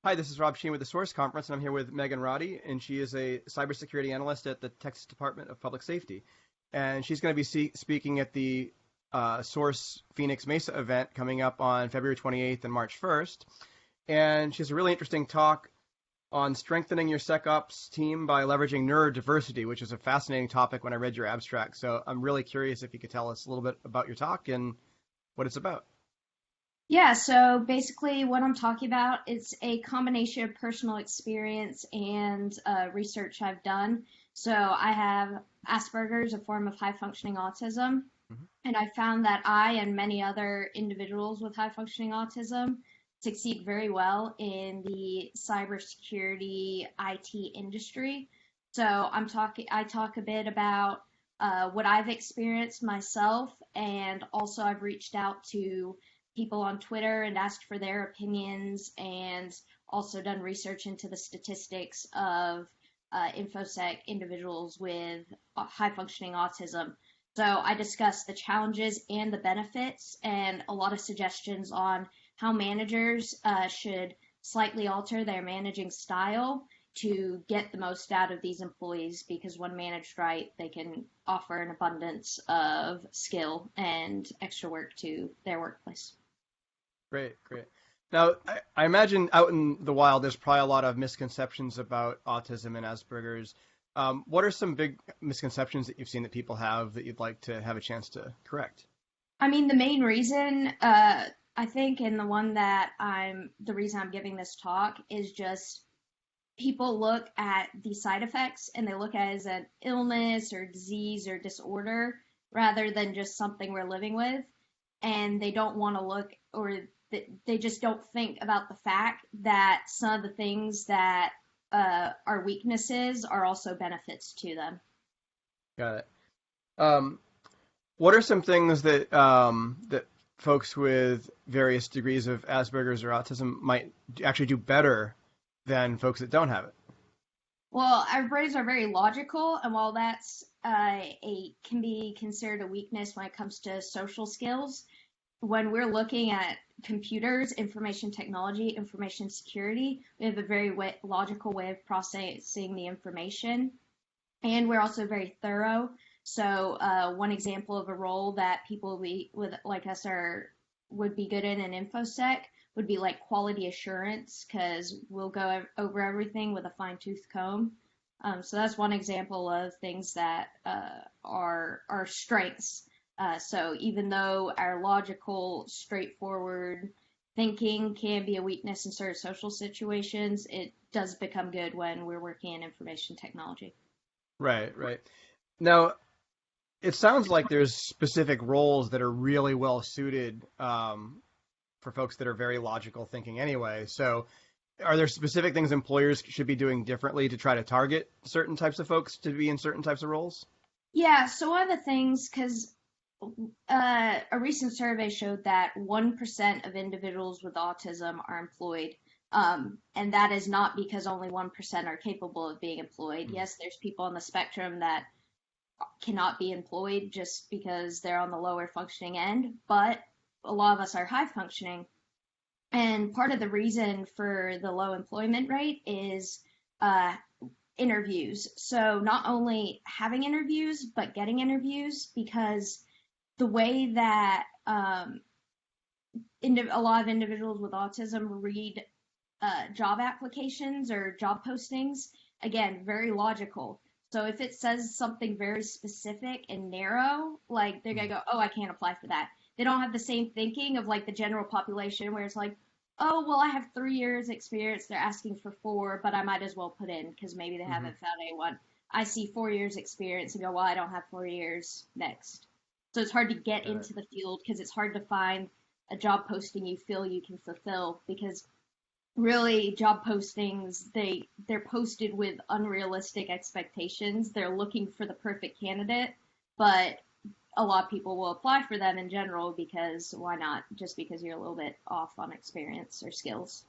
Hi, this is Rob Sheen with the Source Conference, and I'm here with Megan Roddie, and she is a cybersecurity analyst at the Texas Department of Public Safety. And she's going to be speaking at the Source Phoenix Mesa event coming up on February 28th and March 1st. And she has a really interesting talk on strengthening your SecOps team by leveraging neurodiversity, which is a fascinating topic when I read your abstract. So I'm really curious if you could tell us a little bit about your talk and what it's about. Yeah, so basically what I'm talking about is a combination of personal experience and research I've done. So I have Asperger's, a form of high functioning autism, Mhm. and I found that I and many other individuals with high functioning autism succeed very well in the cybersecurity IT industry. So I talk a bit about what I've experienced myself, and also I've reached out to people on Twitter and asked for their opinions, and also done research into the statistics of InfoSec individuals with high functioning autism. So I discussed the challenges and the benefits, and a lot of suggestions on how managers should slightly alter their managing style to get the most out of these employees, because when managed right, they can offer an abundance of skill and extra work to their workplace. Great, great. Now, I imagine out in the wild, there's probably a lot of misconceptions about autism and Asperger's. What are some big misconceptions that you've seen that people have that you'd like to have a chance to correct? I mean, the main reason, I think, and the reason I'm giving this talk is just people look at the side effects and they look at it as an illness or disease or disorder rather than just something we're living with. And they don't want to look, or they just don't think about the fact that some of the things that are weaknesses are also benefits to them. Got it. Um, what are some things that folks with various degrees of Asperger's or autism might actually do better than folks that don't have it? Well, our brains are very logical, and while that's a can be considered a weakness when it comes to social skills, when we're looking at computers, information technology, information security, we have a very logical way of processing the information, and we're also very thorough. So, one example of a role that people with like us are would be good in an infosec would be like quality assurance, because we'll go over everything with a fine tooth comb. So that's one example of things that are our strengths. So even though our logical, straightforward thinking can be a weakness in certain social situations, it does become good when we're working in information technology. Right, right. Now, it sounds like there's specific roles that are really well suited for folks that are very logical thinking anyway. So, are there specific things employers should be doing differently to try to target certain types of folks to be in certain types of roles? Yeah, so one of the things, because a recent survey showed that 1% of individuals with autism are employed. And that is not because only 1% are capable of being employed. Mm. Yes, there's people on the spectrum that cannot be employed just because they're on the lower functioning end, but a lot of us are high functioning. And part of the reason for the low employment rate is uh, interviews. So not only having interviews, but getting interviews, because the way that a lot of individuals with autism read job applications or job postings, again, very logical. So if it says something very specific and narrow, like they're gonna Mm. go, oh, I can't apply for that. They don't have the same thinking of like the general population where it's like, oh, well, I have 3 years experience. They're asking for four, but I might as well put in because maybe they Hmm. haven't found anyone. I see 4 years experience and go, well, I don't have 4 years next. So it's hard to get Got it. into the field because it's hard to find a job posting you feel you can fulfill, because really job postings, they're posted with unrealistic expectations. They're looking for the perfect candidate, but a lot of people will apply for them in general, because why not, just because you're a little bit off on experience or skills.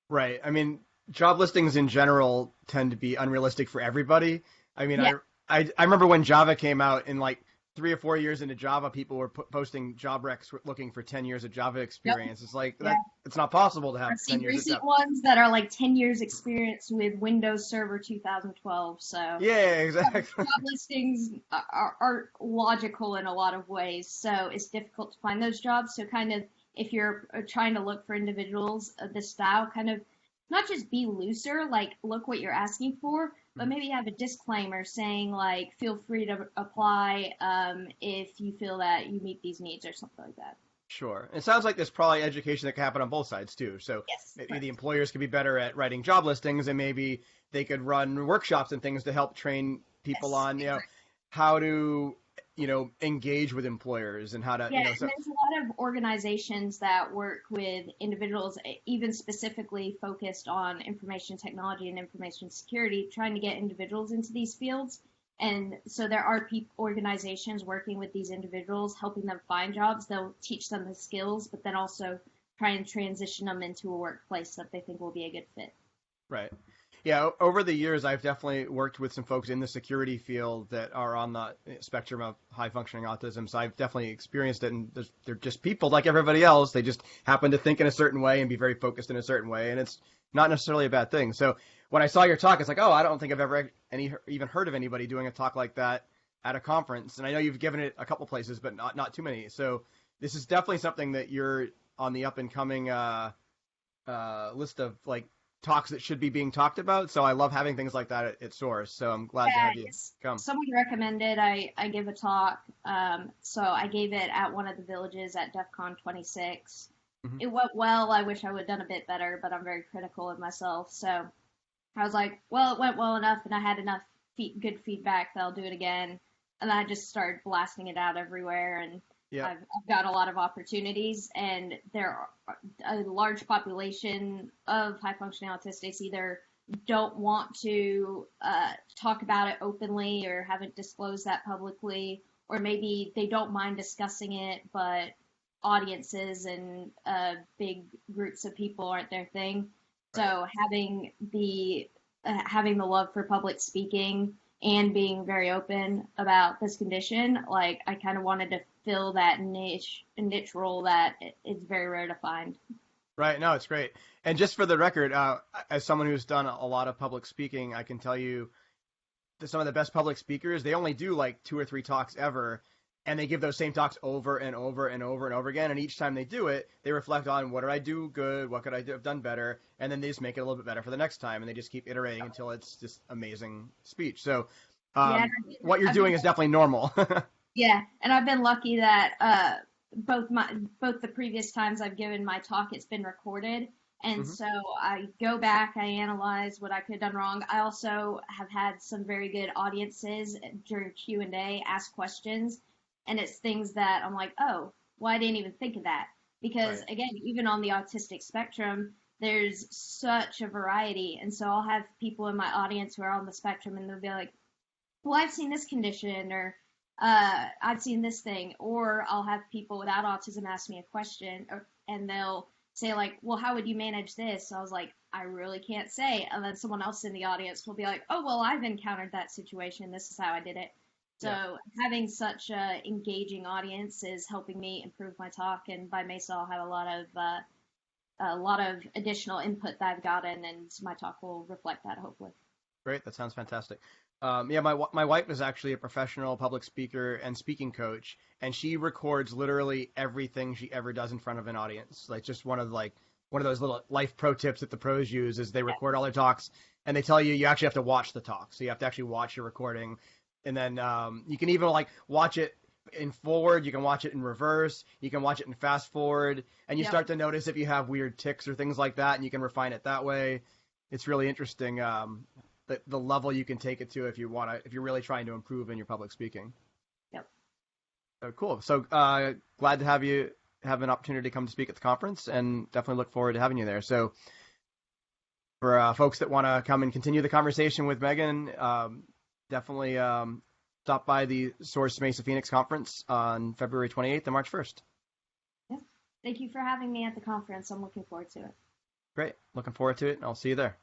Right. I mean, job listings in general tend to be unrealistic for everybody. I mean, Yeah. I remember when Java came out and like 3 or 4 years into Java, people were posting job recs looking for 10 years of Java Yep. experience. It's like Yeah. it's not possible to have I've 10 seen years of recent Java. ones that are like 10 years experience with Windows Server 2012. So Yeah, exactly. job listings are logical in a lot of ways. So it's difficult to find those jobs. So kind of if you're trying to look for individuals of this style, kind of not just be looser, like look what you're asking for, but maybe have a disclaimer saying like feel free to apply if you feel that you meet these needs or something like that. Sure. It sounds like there's probably education that can happen on both sides too. So Yes, maybe correct. the employers could be better at writing job listings, and maybe they could run workshops and things to help train people Yes, on, exactly. how to, engage with employers and how to, Yeah, and so there's a lot of organizations that work with individuals, even specifically focused on information technology and information security, trying to get individuals into these fields. And so there are organizations working with these individuals, helping them find jobs. They'll teach them the skills, but then also try and transition them into a workplace that they think will be a good fit. right. Yeah, over the years, I've definitely worked with some folks in the security field that are on the spectrum of high functioning autism. So I've definitely experienced it, and they're just people like everybody else. They just happen to think in a certain way and be very focused in a certain way, and it's not necessarily a bad thing. So when I saw your talk, it's like, oh, I don't think I've ever even heard of anybody doing a talk like that at a conference. And I know you've given it a couple places, but not too many. So this is definitely something that you're on the up and coming list of like talks that should be being talked about. So I love having things like that at Source. So I'm glad to Yeah, have you come. someone recommended I give a talk. So I gave it at one of the villages at DEF CON 26. Hmm. It went well. I wish I would have done a bit better, but I'm very critical of myself. So I was like, well, it went well enough, and I had enough good feedback that I'll do it again. And then I just started blasting it out everywhere, and Yeah. I've got a lot of opportunities, and there are a large population of high functioning autistics either don't want to talk about it openly or haven't disclosed that publicly, or maybe they don't mind discussing it, but audiences and big groups of people aren't their thing. Right. So having the love for public speaking and being very open about this condition, like I kind of wanted to fill that niche role that is very rare to find. Right. No, it's great. And just for the record, as someone who's done a lot of public speaking, I can tell you that some of the best public speakers, they only do like 2 or 3 talks ever. And they give those same talks over and over and over and over again. And each time they do it, they reflect on what did I do good? What could I have done better? And then they just make it a little bit better for the next time. And they just keep iterating until it's just amazing speech. So Yeah, what you're I've doing been, is definitely normal. yeah, and I've been lucky that both the previous times I've given my talk, it's been recorded. And Hmm. so I go back, I analyze what I could have done wrong. I also have had some very good audiences during Q&A ask questions, and it's things that I'm like, oh, well, I didn't even think of that. Because Right. again, even on the autistic spectrum, there's such a variety. And so I'll have people in my audience who are on the spectrum, and they'll be like, well, I've seen this condition, or I've seen this thing, or I'll have people without autism ask me a question, and they'll say like, well, how would you manage this? So I was like, I really can't say. And then someone else in the audience will be like, oh, well, I've encountered that situation. This is how I did it. Yeah. So having such a engaging audience is helping me improve my talk. And by Mesa, I'll have a lot of additional input that I've gotten, and my talk will reflect that hopefully. Great. That sounds fantastic. Yeah, my wife is actually a professional public speaker and speaking coach, and she records literally everything she ever does in front of an audience. Like just one of those little life pro tips that the pros use is they record all their talks, and they tell you actually have to watch the talk. So you have to actually watch your recording, and then you can even like watch it in forward. You can watch it in reverse. You can watch it in fast forward, and you Yep. start to notice if you have weird tics or things like that, and you can refine it that way. It's really interesting. The level you can take it to if you're really trying to improve in your public speaking. Yep. So cool. So glad to have you have an opportunity to come to speak at the conference, and definitely look forward to having you there. So for folks that want to come and continue the conversation with Megan, definitely stop by the Source Mesa Phoenix conference on February 28th and March 1st. Yeah. Thank you for having me at the conference. I'm looking forward to it. Great. Looking forward to it, and I'll see you there.